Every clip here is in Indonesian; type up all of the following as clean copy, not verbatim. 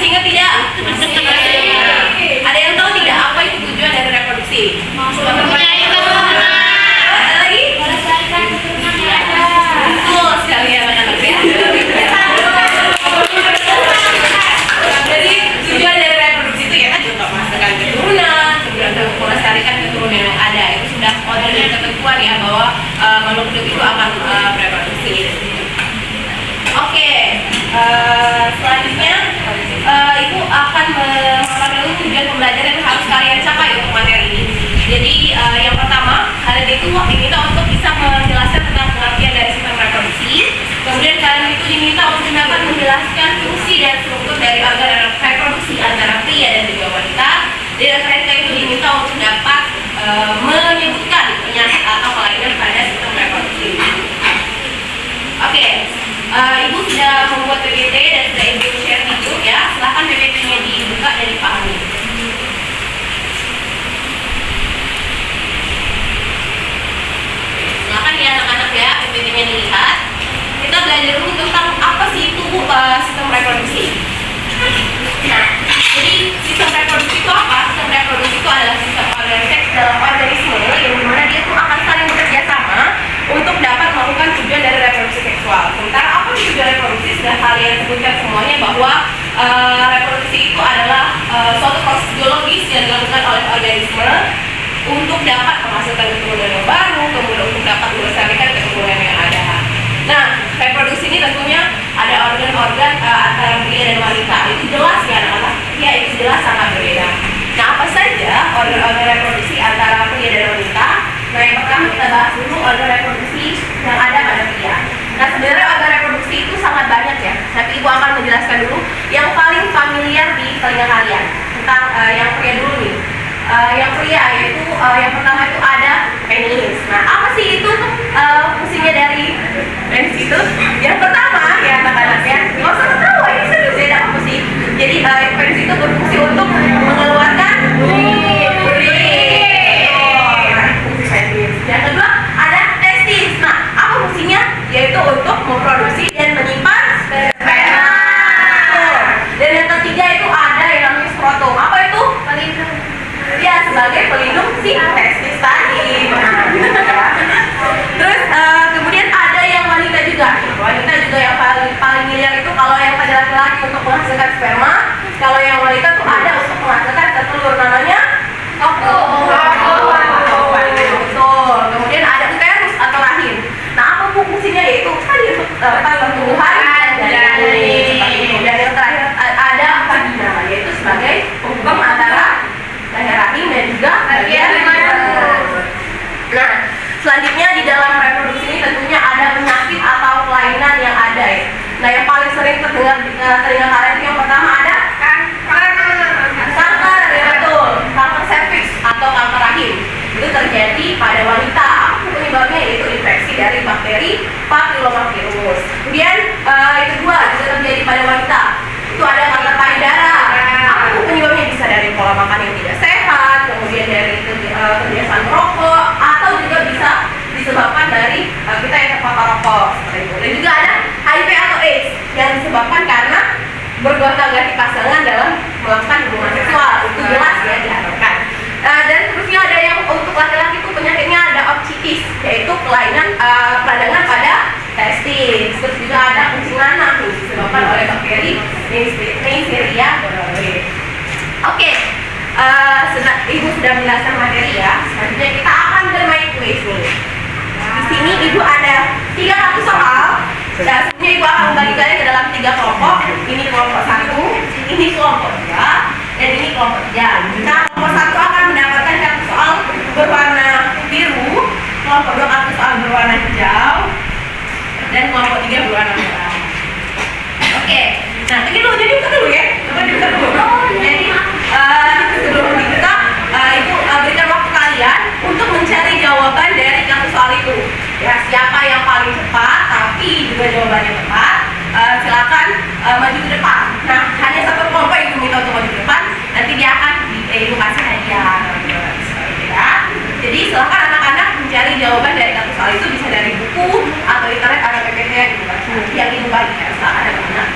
Masih ingat tidak? Masih. Ada yang tahu tidak apa itu tujuan dari reproduksi? Mempunyai keturunan. Ada lagi? Betul sekali anak-anak ya. Jadi tujuan dari reproduksi itu ya kan untuk menghasilkan keturunan, kemudian untuk melestarikan keturunan yang ada. Itu sudah dari ketentuan ya bahwa makhluk hidup itu akan bereproduksi. Oke, selanjutnya Ibu akan mengatakan dulu tujuan pembelajaran yang harus kalian capai untuk materi ini. Jadi yang pertama, kalian itu diminta untuk bisa menjelaskan tentang pengertian dari sistem reproduksi. Kemudian kalian itu diminta untuk dapat menjelaskan fungsi dan struktur dari organ reproduksi antara pria dan juga wanita. Dan mereka itu diminta untuk dapat menyebutkan penyakit atau kelainan pada sistem reproduksi. Oke, Ibu sudah membuat PPT dan sudah Ibu share di grup ya. Silahkan PPT-nya dibuka dan dipahami. Silahkan ya anak-anak ya, PPT-nya dilihat. Kita belajar dulu tentang apa sih itu sistem reproduksi. Nah, jadi sistem reproduksi itu apa? Sistem reproduksi itu adalah sistem seks dalam organisme yang dimana dia tuh akan saling bekerja sama untuk dapat melakukan tujuan dari reproduksi seksual. Sementara apa tujuan reproduksi sudah kalian sebutkan semuanya bahwa reproduksi itu adalah suatu proses biologis yang dilakukan oleh organisme untuk dapat menghasilkan keturunan yang baru, kemudian untuk dapat melestarikan keturunan yang ada. Nah, reproduksi ini tentunya ada organ-organ antara pria dan wanita. Itu jelas ya anak-anak. Ya, itu jelas sangat berbeda. Nah, apa saja organ-organ reproduksi antara pria dan wanita? Nah, yang pertama kita bahas dulu organ reproduksi yang ada pada pria. Nah, sebenarnya organ reproduksi itu sangat banyak ya. Tapi Ibu akan menjelaskan dulu yang paling familiar di telinga kalian tentang yang pria dulu nih. Yang pria yaitu yang pertama itu ada penis. Nah, apa sih itu fungsinya dari penis itu? Yang pertama ya anak-anak ya, nggak usah ketawa, ini serius ya, apa sih? Jadi penis itu berfungsi untuk mengeluarkan urin. Fungsi penis. Yang kedua ada testis. Nah, apa fungsinya? Yaitu untuk memproduksi dan menyimpan sperma. Dan yang ketiga itu ada yang namanya skrotum. Apa itu? Pelindung. Ya, sebagai pelindung si testis tadi. Terus kemudian ada yang wanita juga. Wanita juga yang paling familiar itu kalau yang pada laki-laki untuk menghasilkan sperma, kalau yang wanita tuh ada untuk menghasilkan telur, namanya betul. Kemudian ada uterus atau rahim. Nah, apa fungsinya? Yaitu tadi untuk pertumbuhan janin. Dan yang terakhir ada vagina, yaitu sebagai penghubung antara leher rahim dan juga bagian Nah, selanjutnya di dalam reproduksi ini tentunya ada penyakit atau kelainan yang ada ya. Nah, yang paling sering terdengar di telinga kalian itu yang pertama ada kanker, ya betul, kanker serviks atau kanker rahim. Itu terjadi pada wanita. Penyebabnya yaitu infeksi dari bakteri papillomavirus. Kemudian yang kedua juga terjadi pada wanita. Itu ada kanker payudara. Apa penyebabnya? Bisa dari pola makan yang tidak sehat, kemudian dari kebiasaan merokok, atau juga bisa disebabkan dari kita yang terpapar rokok seperti itu. Dan juga ada HIV atau AIDS yang disebabkan karena bergonta-ganti pasangan dalam melakukan hubungan seksual. Itu jelas ya diharapkan. Dan terusnya ada yang untuk laki-laki itu penyakitnya ada orchitis, yaitu kelainan peradangan pada testis. Terus juga ada kencing nanah disebabkan oleh bakteri Neisseria gonorrhoeae. Oke, Ibu sudah menjelaskan materi ya. Selanjutnya kita akan bermain kuis nih. Di sini Ibu ada 3 kartu soal. Dan sebenarnya Ibu akan membagikannya ke dalam 3 kelompok. Ini kelompok 1, ini kelompok 2, dan ini kelompok 3. Nah, kelompok 1 akan mendapatkan kartu soal berwarna biru, kelompok 2 kartu soal berwarna hijau, dan kelompok 3 berwarna merah. Oke, nah ini dulu, jadi buka dulu ya. Buka dulu. Jadi sebelum dibuka, Ibu berikan waktu kalian untuk mencari jawaban dari kartu soal itu. Ya, siapa yang paling cepat, tapi juga jawabannya tepat, silakan maju ke depan. Nah, hanya satu kelompok yang diminta untuk maju ke depan, nanti dia akan Ibu kasih hadiah. Ya. Jadi silakan anak-anak mencari jawaban dari kartu soal itu, bisa dari buku atau internet atau PPT yang Ibu baca. Yang Ibu baca, silakan anak-anak.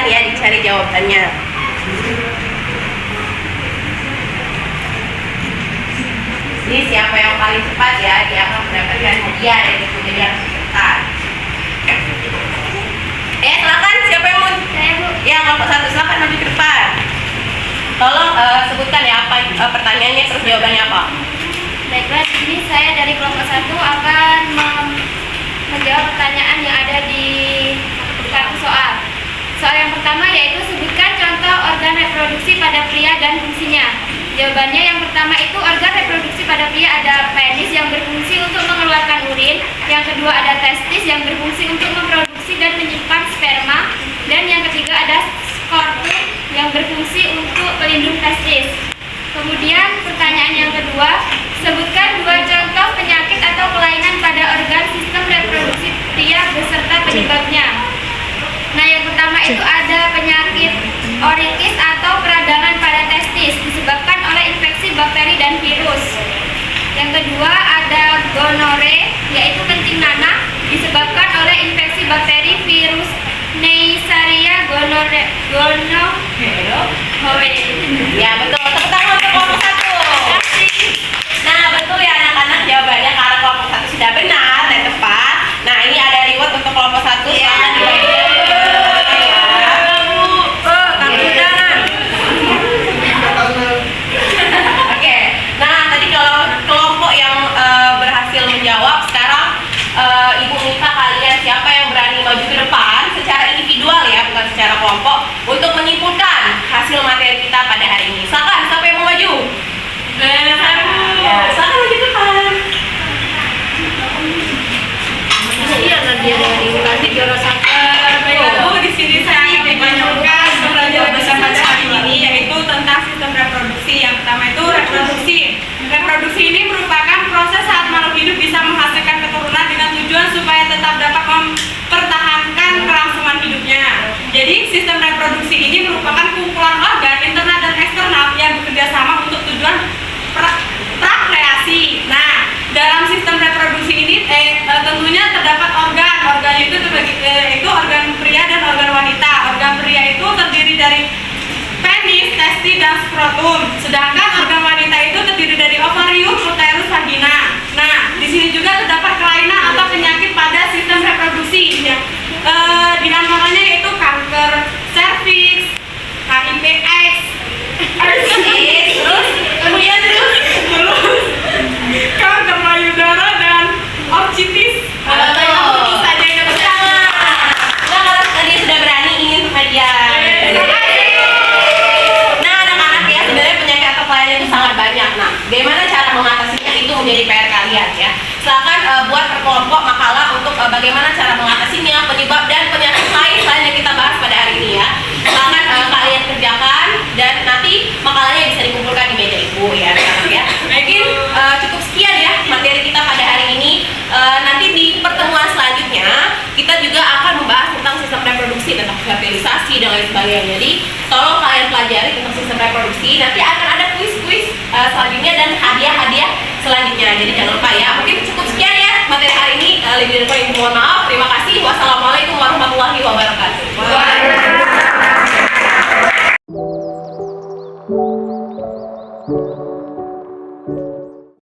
silakan ya dicari jawabannya. Jadi siapa yang paling cepat ya dia akan mendapatkan hadiah dan itu jadi harus cepat. Silakan siapa yang mau? Saya Bu. Ya kelompok 1 silakan maju ke depan. Tolong sebutkan ya apa pertanyaannya terus jawabannya apa. Baiklah, di sini saya dari kelompok 1 akan menjawab pertanyaan yang ada di kartu soal. Soal yang pertama yaitu sebutkan contoh organ reproduksi pada pria dan fungsinya. Jawabannya yang pertama itu organ reproduksi pada pria ada penis yang berfungsi untuk mengeluarkan urin, yang kedua ada testis yang berfungsi untuk memproduksi dan menyimpan sperma, dan yang ketiga ada skrotum yang berfungsi untuk pelindung testis. Kemudian pertanyaan yang kedua, sebutkan 2 contoh penyakit atau kelainan pada organ sistem reproduksi pria beserta penyebabnya. Nah, yang pertama itu ada penyakit oritis atau peradangan pada testis disebabkan oleh infeksi bakteri dan virus. Yang kedua ada gonore, yaitu kencing nanah disebabkan oleh infeksi bakteri virus Neisseria gonorrhoeae. Ya betul, tepuk tangan untuk kelompok 1. Nah betul ya anak-anak, jawabannya karena kelompok 1 sudah benar dan tepat. Nah ini ada reward untuk kelompok 1. Silakan dibagikan. Oke, nah tadi kalau kelompok yang berhasil menjawab, sekarang Ibu minta kalian siapa yang berani maju ke depan secara individual ya, bukan secara kelompok, untuk menyimpulkan hasil materi kita pada hari ini. Silakan, siapa yang mau maju? Ya, silakan maju ke depan. Iya, Nadia dari nanti jurusan. Baiklah Bu, di sini saya akan menyampaikan pembelajaran bersama hari ini yaitu tentang sistem reproduksi. Yang pertama itu reproduksi. Reproduksi ini merupakan proses saat makhluk hidup bisa menghasilkan keturunan dengan tujuan supaya tetap dapat mempertahankan kelangsungan hidupnya. Jadi sistem reproduksi ini merupakan kumpulan organ internal dan eksternal yang bekerja sama untuk tujuan prakreasi. Nah, dalam sistem reproduksi ini tentunya terdapat organ itu terbagi itu organ pria dan organ wanita. Organ pria itu terdiri dari penis, testis, dan skrotum. Sedangkan organ wanita itu terdiri dari ovarium, uterus, vagina. Nah, di sini juga terdapat kelainan atau penyakit pada sistem reproduksi. Ya. Di antaranya yaitu kanker serviks, HIV/AIDS, terus kanker payudara dan orchitis. Tentu saja yang pertama. Nah kalau tadi sudah berani ingin hadiah. Nah anak-anak ya, sebenarnya penyakit atau kelainan itu sangat banyak. Nah bagaimana cara mengatasinya itu menjadi PR kalian ya. Silakan buat per kelompok makalah untuk bagaimana cara mengatasinya, penyebab dan penyakit lain selain yang kita bahas pada hari ini ya. Silakan kalian kerjakan dan nanti makalahnya bisa dikumpulkan di meja ibu ya anak-anak ya. Mungkin cukup sekian ya materi kita pada hari ini. Nanti di pertemuan selanjutnya kita juga akan membahas tentang sistem reproduksi, tentang fertilisasi dan lain sebagainya. Jadi tolong kalian pelajari tentang sistem reproduksi. Nanti akan ada kuis-kuis selanjutnya dan hadiah-hadiah selanjutnya. Jadi jangan lupa ya. Mungkin cukup sekian ya materi hari ini. Lebih dari kurang mohon maaf. Terima kasih. Wassalamualaikum